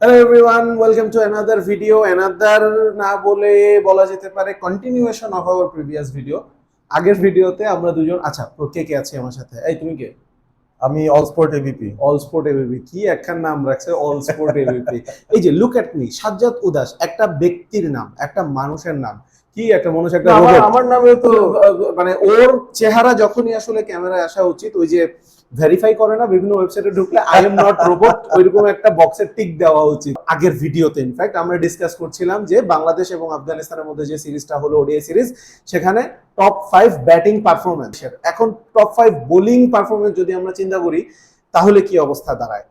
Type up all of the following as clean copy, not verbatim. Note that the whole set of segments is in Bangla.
Hello everyone, welcome to another video. Another না বলে বলা যেতে পারে continuation of our previous video. আগের ভিডিওতে আমরা দুজন, আচ্ছা কে কে আছে আমার সাথে? এই তুমি কে? আমি all sport ABP. All sport ABP, কি একখান নাম রাখছে অল স্পোর্ট এবিপি। এই যে লুক এট মি, সাজ্জাদ উদাস একটা ব্যক্তির নাম, একটা মানুষের নাম। কি একটা মানুষ, একটা আমার নামে তো মানে ওর চেহারা যখনই আসলে ক্যামেরায় আসা উচিত, ওই যে ভেরিফাই করে না বিভিন্ন ওয়েবসাইটে ঢুকলে আই এম নট রোবট, ওইরকম একটা বক্সের টিক দেওয়া উচিত। আগের ভিডিওতে ইনফ্যাক্ট আমরা ডিসকাস করছিলাম যে বাংলাদেশ এবং আফগানিস্তানের মধ্যে যে সিরিজটা হলো ওডিআই সিরিজ, সেখানে টপ 5 ব্যাটিং পারফরমেন্স, এখন টপ 5 বোলিং পারফরমেন্স যদি আমরা চিন্তা করি তাহলে কি অবস্থা দাঁড়ায়।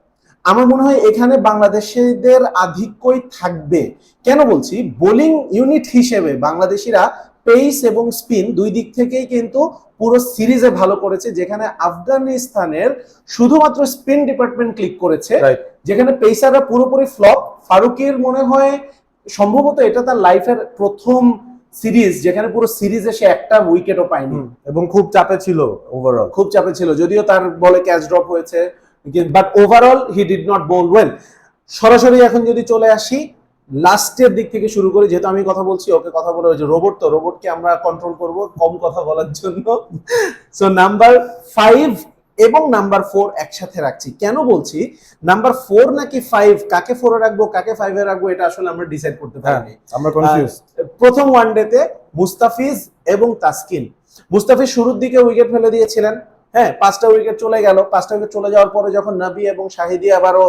আমার মনে হয় এখানে বাংলাদেশিদের আধিক্যই থাকবে। কেন বলছি? বোলিং ইউনিট হিসেবে বাংলাদেশিরা পেস এবং স্পিন দুই দিক থেকেই কিন্তু পুরো সিরিজে ভালো করেছে, যেখানে আফগানিস্তানের শুধুমাত্র স্পিন ডিপার্টমেন্ট ক্লিক করেছে, যেখানে পেসাররা পুরোপুরি ফ্লপ। ফারুকের মনে হয় সম্ভবত এটা তার লাইফের প্রথম সিরিজ যেখানে পুরো সিরিজে সে একটা উইকেটও পায়নি এবং খুব চাপে ছিল, ওভারঅল খুব চাপে ছিল, যদিও তার বলে ক্যাচ ড্রপ হয়েছে, but overall he did not bowl well. সরাসরি এখন যদি চলে আসি লাস্টের দিক থেকে শুরু করি, যেহেতু আমি কথা বলছি ওকে কথা বলে, ওই যে রোবট, তো রোবটকে আমরা কন্ট্রোল করব কম কথা বলার জন্য। সো নাম্বার 5 এবং নাম্বার 4 একসাথে রাখছি। কেন বলছি নাম্বার 4 নাকি 5, কাকে 4 এ রাখবো কাকে 5 এ রাখবো এটা আসলে আমরা ডিসাইড করতে পারিনি, আমরা কনফিউজ। প্রথম ওয়ানডেতে মুস্তাফিজ এবং তাসকিন। মুস্তাফিজ শুরুর দিকে উইকেট ফেলে দিয়েছিলেন, হ্যাঁ 5টা উইকেট চলে গেল। 5টা উইকেট চলে যাওয়ার পরে যখন নবী এবং শাহিদি আবারও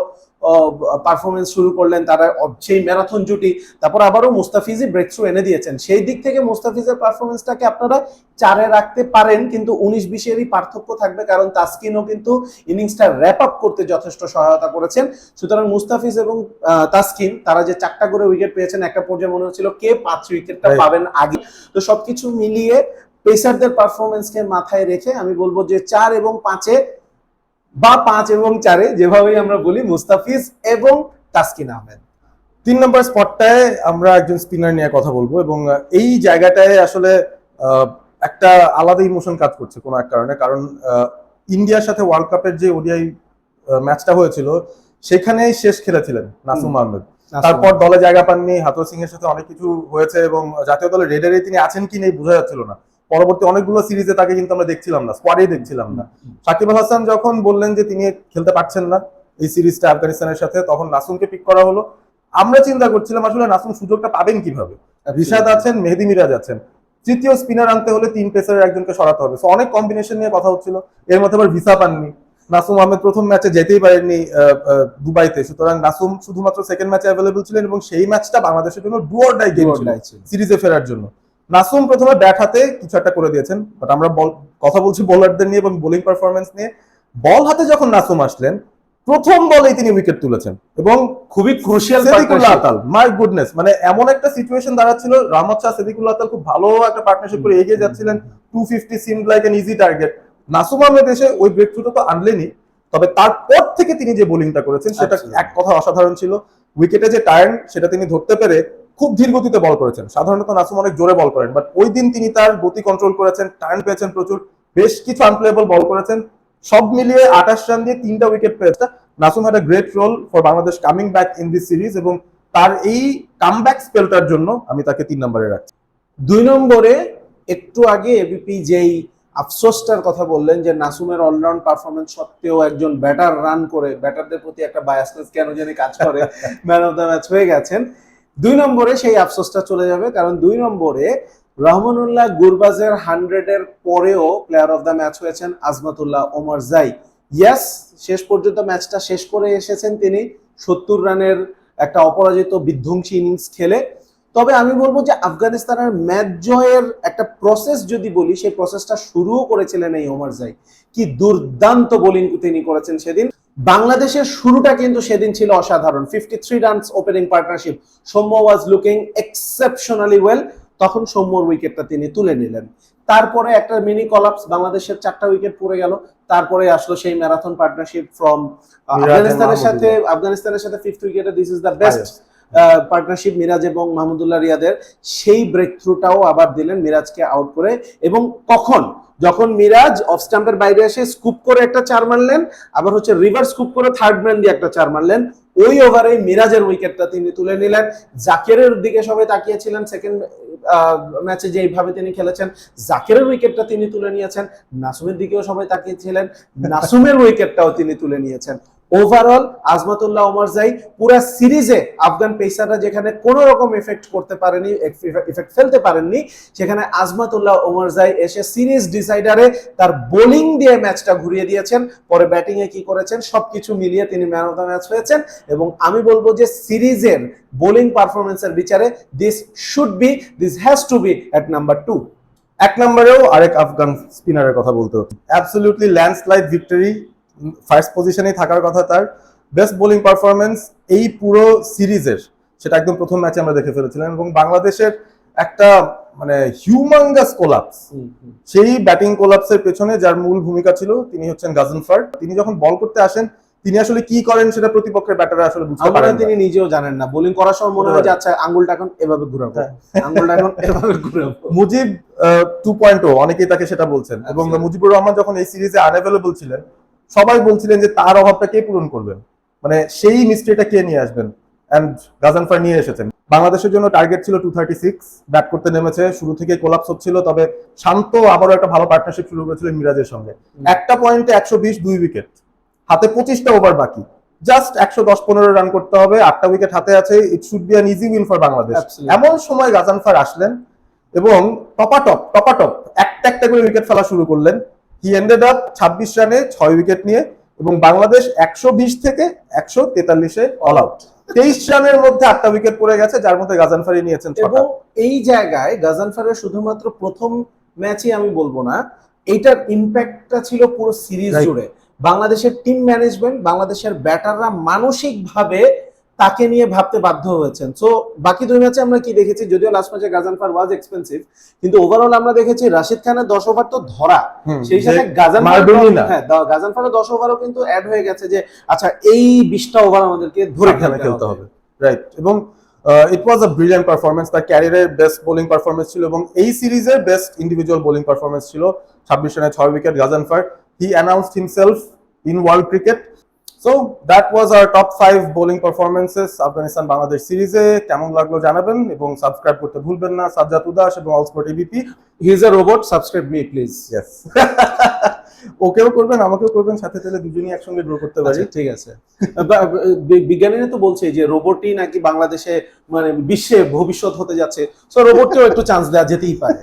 পারফরমেন্স শুরু করলেন, তারা সেই ম্যারাথন জুটি, তারপর আবারও মুস্তাফিজই ব্রেক থ্রু এনে দিয়েছেন। সেই দিক থেকে মুস্তাফিজের পারফরমেন্সটাকে আপনারা 4-এ রাখতে পারেন, কিন্তু 19-20-এরই পার্থক্য থাকবে, কারণ তাসকিনও কিন্তু ইনিংসটা র্যাপ আপ করতে যথেষ্ট সহায়তা করেছেন। সুতরাং মুস্তাফিজ এবং তাসকিন তারা যে 4টা করে উইকেট পেয়েছেন, একটা পর্যায়ে মনে হচ্ছিল কে 5 উইকেটটা পাবেন আগে। তো সবকিছু মিলিয়ে পেসারদের পারফরমেন্সকে মাথায় রেখে আমি বলবো যে 4 এবং 5-এ বা 5 এবং 4-এ, যেভাবেই আমরা বলি, মুস্তাফিজ এবং তাসকিন আহমেদ। 3 নম্বর স্পটটায় আমরা একজন স্পিনার নিয়ে কথা বলবো, এবং এই জায়গাটায় আসলে একটা আলাদা ইমোশন কাজ করছে কোনো এক কারণে। কারণ ইন্ডিয়ার সাথে ওয়ার্ল্ড কাপের যে ওডিআই ম্যাচটা হয়েছিল সেখানে শেষ খেলেছিলেন নাসুম আহমেদ। তারপর দলে জায়গা পাননি, হাতুর সিং এর সাথে অনেক কিছু হয়েছে এবং জাতীয় দলের রেডারে তিনি আছেন কি নেই বোঝা যাচ্ছিল না। পরবর্তী অনেকগুলো সিরিজে তাকে কিন্তু আমরা দেখছিলাম না, স্কোয়াডেই দেখছিলাম না। সাকিব আল হাসান যখন বললেন যে তিনি খেলতে পারছেন না এই সিরিজটা আফগানিস্তানের সাথে, তখন নাসুমকে পিক করা হলো। আমরা চিন্তা করছিলাম আসলে নাসুম সুযোগটা পাবেন কিভাবে। রিশাদ আছেন, মেহেদি মিরাজ আছেন, তৃতীয় স্পিনার আনতে হলে 3 পেসারের একজনকে সরাতে হবে। সো অনেক কম্বিনেশন নিয়ে কথা হচ্ছিল। এর মধ্যে আবার ভিসা পাননি নাসুম আহমেদ, প্রথম ম্যাচে যেতেই পারেননি দুবাইতে। সুতরাং নাসুম শুধুমাত্র সেকেন্ড ম্যাচে অ্যাভেলেবল ছিলেন, এবং সেই ম্যাচটা বাংলাদেশের জন্য ডু অর ডাই গেম ছিল সিরিজে ফেরার জন্য। নাসুম প্রথমে ব্যাট হাতে কিছু একটা করে দিয়েছেন, বাট আমরা কথা বলছি বোলারদের নিয়ে এবং বোলিং পারফরমেন্স নিয়ে। বল হাতে যখন নাসুম আসলেন, প্রথম বলেই তিনি উইকেট তুলেছেন, এবং খুবই crucial Siddiqullah Atal, my goodness, মানে এমন একটা সিচুয়েশন দাঁড়াচ্ছিল। রহমত শাহ সিদ্দিকুল্লাহ আতাল খুব ভালো একটা পার্টনারশিপ করে এগিয়ে যাচ্ছিলেন, 250 seemed like an easy target. Nasum Ahmed এসে ওই ব্রেক থ্রুটা তো আনলেনই, তবে তারপর থেকে তিনি যে বোলিংটা করেছেন সেটা এক কথা অসাধারণ ছিল। উইকেটে যে টার্ন সেটা তিনি ধরতে পেরে খুব ধীর গতিতে বল করেছেন। সাধারণত নাসুম অনেক জোরে বল করেন, বাট ওই দিন তিনি তার গতি কন্ট্রোল করেছেন, টার্ন পেয়েছেন প্রচুর, বেশ কিছু আনপ্লেয়েবল বল করেছেন। সব মিলিয়ে 28 রান দিয়ে 3টা উইকেট পেয়েছে। Nasum had a great role for Bangladesh coming back in this series, এবং তার এই কামব্যাক স্পেলটার জন্য আমি তাকে 3 নম্বরে রাখছি। 2 নম্বরে একটু আগে এবিপি যেই আফসোসটার কথা বললেন যে নাসুমের অলরাউন্ড পারফরমেন্স সত্ত্বেও একজন ব্যাটার রান করে, ব্যাটারদের প্রতি একটা বায়াসনেস কেন জানি কাজ করে, ম্যান অফ দ্য ম্যাচ হয়ে গেছেন। 2 নম্বরে সেই আফসোসটা চলে যাবে, কারণ 2 নম্বরে রহমানুল্লাহ গুরবাজের 100-এর পরেও প্লেয়ার অফ দ্য ম্যাচ হয়েছেন আজমাতুল্লাহ ওমর জাই। ইয়েস, শেষ পর্যন্ত ম্যাচটা শেষ করে এসেছেন তিনি 70 রানের একটা অপরাজিত বিধ্বংসী ইনিংস খেলে। তবে আমি বলবো যে আফগানিস্তানের ম্যাচ জয়ের একটা প্রসেস যদি বলি, সেই প্রসেসটা শুরুও করেছিলেন এই ওমর জাই। কি দুর্দান্ত বোলিং তিনি করেছেন সেদিন। বাংলাদেশের শুরুটা কিন্তু সেদিন ছিল অসাধারণ। 53 runs opening partnership, Soumya was looking exceptionally well. তখন সৌম্যর উইকেটটা তিনি তুলে নিলেন। তারপরে একটা মিনি কলাপস, বাংলাদেশের 4টা উইকেট পড়ে গেল। তারপরে আসলো সেই ম্যারাথন পার্টনারশিপ ফ্রম আফগানিস্তানের সাথে 5th উইকেটে, this is the best partnership Miraz এবং মাহমুদুল্লাহ রিয়াদের। সেই ব্রেক থ্রুটাও আবার দিলেন মিরাজকে আউট করে, এবং কখন যখন মিরাজ অফ স্টাম্পের বাইরে এসে স্কুপ করে একটা 4 মারলেন, আবার হচ্ছে রিভার্স স্কুপ করে থার্ড ম্যান দিয়ে একটা 4 মারলেন, ওই ওভারে মিরাজের উইকেটটা তিনি তুলে নিলেন। জাকেরের দিকে সবাই তাকিয়েছিলেন সেকেন্ড ম্যাচে যেইভাবে তিনি খেলেছেন, জাকেরের উইকেটটা তিনি তুলে নিয়েছেন। নাসুমের দিকেও সবাই তাকিয়েছিলেন, নাসুমের উইকেটটাও তিনি তুলে নিয়েছেন। ওভারঅল আজমাতুল্লাহ ওমরজাই পুরো সিরিজে আফগান পেসাররা যেখানে কোনো রকম এফেক্ট করতে পারেনি, এফেক্ট ফেলতে পারেননি, সেখানে আজমাতুল্লাহ ওমরজাই এসে সিরিজ ডিসাইডারে তার বোলিং দিয়ে ম্যাচটা ঘুরিয়ে দিয়েছেন। পরে ব্যাটিং এ কি করেছেন সবকিছু মিলিয়ে তিনি ম্যান অফ দ্য ম্যাচ হয়েছেন। এবং আমি বলবো যে সিরিজের বোলিং পারফরমেন্সের বিচারে this has to be at number 2। এক নম্বরেও আরেক আফগান স্পিনারের কথা বলতে হবে, অ্যাবসলিউটলি ল্যান্ডস্লাইড ভিক্টরি, ফার্স্ট পজিশনেই থাকার কথা তার। বেস্ট বোলিং পারফরমেন্স এই পুরো সিরিজের, সেটা একদম প্রথম ম্যাচে আমরা দেখে ফেলেছিলাম। এবং বাংলাদেশের একটা মানে হিউমাঙ্গাস কোলাপস, সেই ব্যাটিং কোলাপসের পেছনে যার মূল ভূমিকা ছিল তিনি হচ্ছেন গাজনফার। তিনি যখন বল করতে আসেন তিনি আসলে কি করেন সেটা প্রতিপক্ষের ব্যাটাররা আসলে বুঝতে পারেন না। তিনি নিজেও জানেন না, বোলিং করার সময় মনে হয় যে আচ্ছা আঙ্গুলটা এখন এভাবে ঘুরাবো, আঙ্গুলটা এখন এভাবে ঘুরাবো। মুজিব 2.0 অনেকেই তাকে সেটা বলছেন। এবং মুজিবুর রহমান যখন এই সিরিজে আনঅ্যাভেলেবল ছিলেন, সবাই বলছিলেন যে তার অভাবটা কে পূরণ করবেন, মানে সেই মিস্ট্রিটা কে নিয়ে আসবেন, এন্ড গাজনফার নিয়ে এসেছেন। বাংলাদেশের জন্য টার্গেট ছিল 236, ব্যাট করতে নেমেছে, শুরু থেকে কোলাপস হচ্ছিল, তবে শান্ত আবারও একটা ভালো পার্টনারশিপ শুরু করেছিল মিরাজের সঙ্গে। একটা পয়েন্টে 120, 2 উইকেট, হাতে 25টা ওভার বাকি, জাস্ট 110-15 রান করতে হবে, 8টা উইকেট হাতে আছে, it should be an easy win for Bangladesh. এমন সময় গাজনফার আসলেন এবং টপাটপ একটা করে উইকেট ফেলা শুরু করলেন। হি এন্ডেড আপ 26 রানে 6 উইকেট নিয়ে, এবং বাংলাদেশ 120 থেকে 143-এ অল আউট। 23 রানের মধ্যে 8টা উইকেট পড়ে গেছে, যার মধ্যে গাজনফারই নিয়েছেন 6টা। এবং এই জায়গায় গাজনফারের শুধুমাত্র প্রথম ম্যাচই আমি বলবো না, এইটার ইম্প্যাক্টটা ছিল পুরো সিরিজ জুড়ে। বাংলাদেশের টিম ম্যানেজমেন্ট, বাংলাদেশের ব্যাটাররা মানসিকভাবে তাকে নিয়ে ভাবতে বাধ্য হয়েছেন। সো বাকি 2 ম্যাচে আমরা কি দেখেছি, যদিও লাস্ট ম্যাচে গাজনফার ওয়াজ এক্সপেন্সিভ, কিন্তু ওভারঅল আমরা দেখেছি রাশিদ খানের 10 ওভার তো ধরা, সেই সাথে গাজনফারের 10 ওভারও কিন্তু অ্যাড হয়ে গেছে যে আচ্ছা এই 20টা ওভার আমাদেরকে ধরে খেলতে হবে। রাইট। এবং ইট ওয়াজ আ ব্রিলিয়ান্ট পারফরমেন্স, তার ক্যারিয়ারের বেস্ট বোলিং পারফরমেন্স ছিল এবং এই সিরিজের বেস্ট ইন্ডিভিজুয়াল বোলিং পারফরমেন্স ছিল। 26 রানে 6 wicket Ghazanfar. He announced himself in world cricket. So that was our top 5 bowling performances Afghanistan Bangladesh সিরিজে। কেমন লাগলো জানাবেন এবং সাবস্ক্রাইব করতে ভুলবেন না। সাজ্জাদ উদাস এবং all sport ABP. He is a robot, subscribe me please. Yes. ওকেও করবেন, আমাকেও করবেন, সাথে সাথে দুজনেই একসঙ্গে ড্র করতে পারি। ঠিক আছে। বিজ্ঞানীরা তো বলছে যে রোবটই নাকি বাংলাদেশে মানে বিশ্বে ভবিষ্যৎ হতে যাচ্ছে, সো রোবটকেও একটু চান্স দেওয়া যেতেই পারে।